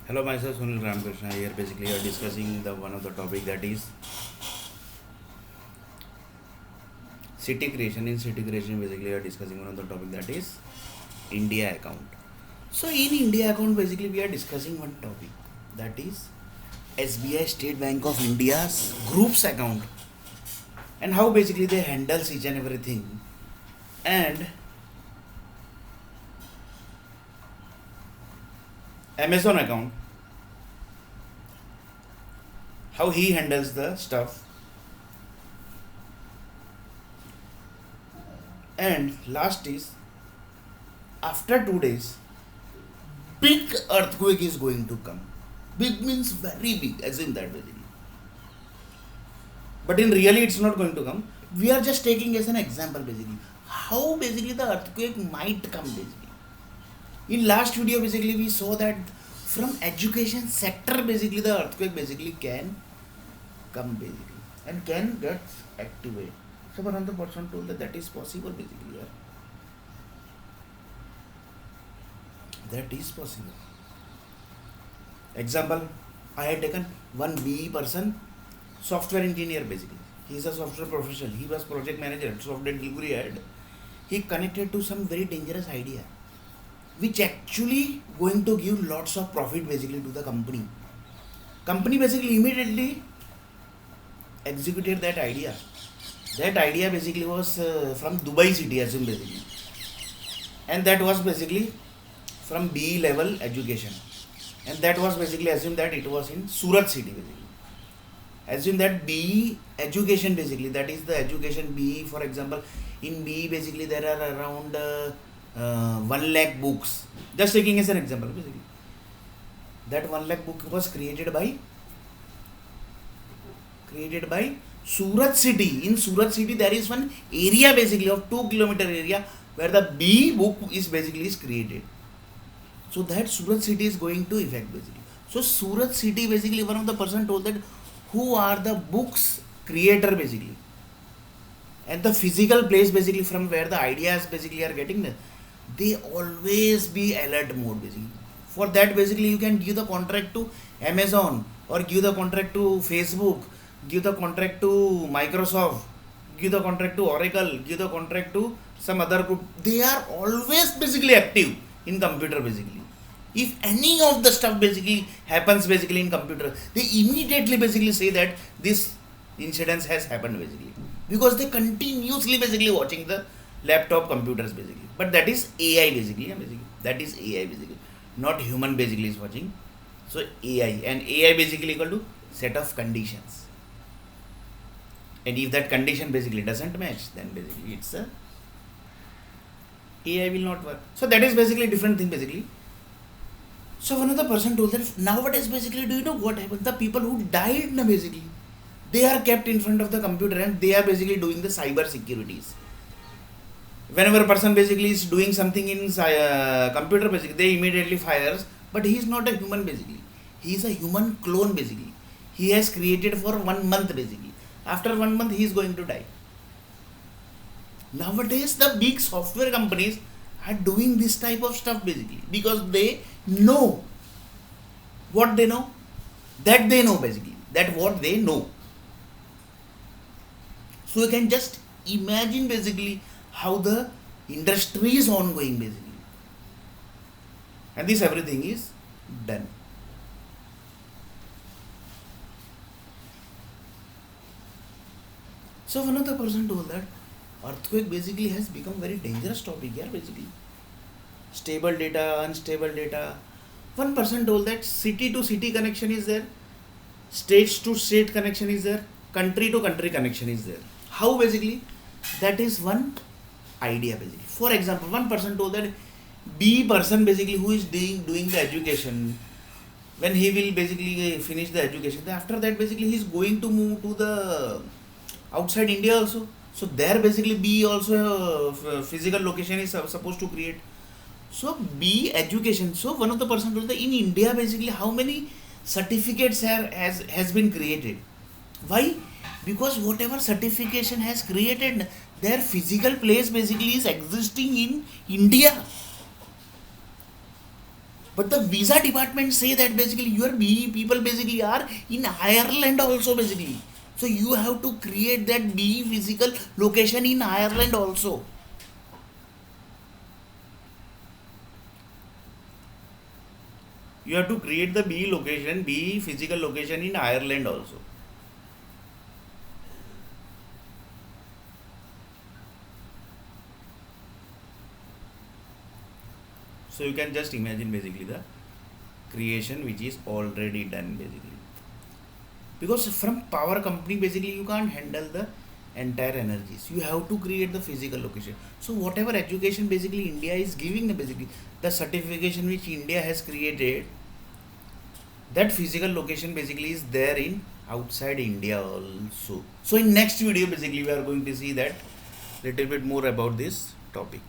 Hello, myself Sunil Ramakrishna here. Basically, we are discussing the one of the topic that is city creation. In city creation, basically, we are discussing one of the topic that is India account. So, in India account, basically, we are discussing one topic that is SBI State Bank of India's groups account and how basically they handles each and everything, and Amazon account, how he handles the stuff, and last is after 2 days big earthquake is going to come. Big means very big, as in that basically. But in really it's not going to come. We are just taking as an example basically. How basically the earthquake might come basically. In last video basically we saw that from education sector basically the earthquake basically can come basically and can get activated. So one of the person told that is possible basically. Yeah. That is possible. Example, I had taken one BE person, software engineer basically. He is a software professional. He was project manager, software delivery head. He connected to some very dangerous idea, which actually going to give lots of profit basically to the company. Company basically immediately executed that idea. That idea basically was from Dubai city, assume basically, and that was basically from BE level education, and that was basically assume that it was in Surat city basically. Assume that BE education basically, that is the education BE. For example, in BE basically there are around 1 lakh books. Just taking as an example basically, that 1 lakh book was created by Surat city. In Surat city there is one area basically of 2 kilometer area where the BE book is basically is created. So that Surat city is going to affect basically. So Surat city basically, one of the person told that who are the books creator basically, and the physical place basically from where the ideas basically are getting there, they always be alert mode basically. For that basically you can give the contract to Amazon or give the contract to Facebook, give the contract to Microsoft, give the contract to Oracle, give the contract to some other group. They are always basically active in computer basically. If any of the stuff basically happens basically in computer, they immediately basically say that this incident has happened basically, because they continuously basically watching the laptop computers basically. But that is AI basically, basically that is AI basically, not human basically is watching. So AI, and AI basically equal to set of conditions, and if that condition basically doesn't match, then basically it's a AI will not work. So that is basically different thing basically. So one of the person told that nowadays basically, do you know what happened? The people who died na basically, they are kept in front of the computer and they are basically doing the cyber securities. Whenever a person basically is doing something in computer basically, they immediately fires. But he is not a human basically. He is a human clone basically. He has created for 1 month basically. After 1 month, he is going to die. Nowadays, the big software companies are doing this type of stuff basically because they know what they know, that they know basically, that what they know. So you can just imagine basically how the industry is ongoing basically, and this everything is done. So one of the person told that earthquake basically has become very dangerous topic here basically. Stable data, unstable data. One person told that city to city connection is there, states to state connection is there, country to country connection is there. How basically? That is one idea basically. For example, one person told that B person basically who is doing the education, when he will basically finish the education, then after that basically he is going to move to the outside India also. So there basically B also physical location is supposed to create. So B education. So one of the person told that in India basically how many certificates has been created. Why? Because whatever certification has created, their physical place basically is existing in India. But the visa department say that basically your BE people basically are in Ireland also basically. So you have to create that BE physical location in Ireland also. You have to create the BE location, BE physical location in Ireland also. So you can just imagine basically the creation which is already done basically. Because from power company basically you can't handle the entire energies. You have to create the physical location. So whatever education basically India is giving the basically the certification which India has created, that physical location basically is there in outside India also. So in next video basically we are going to see that little bit more about this topic.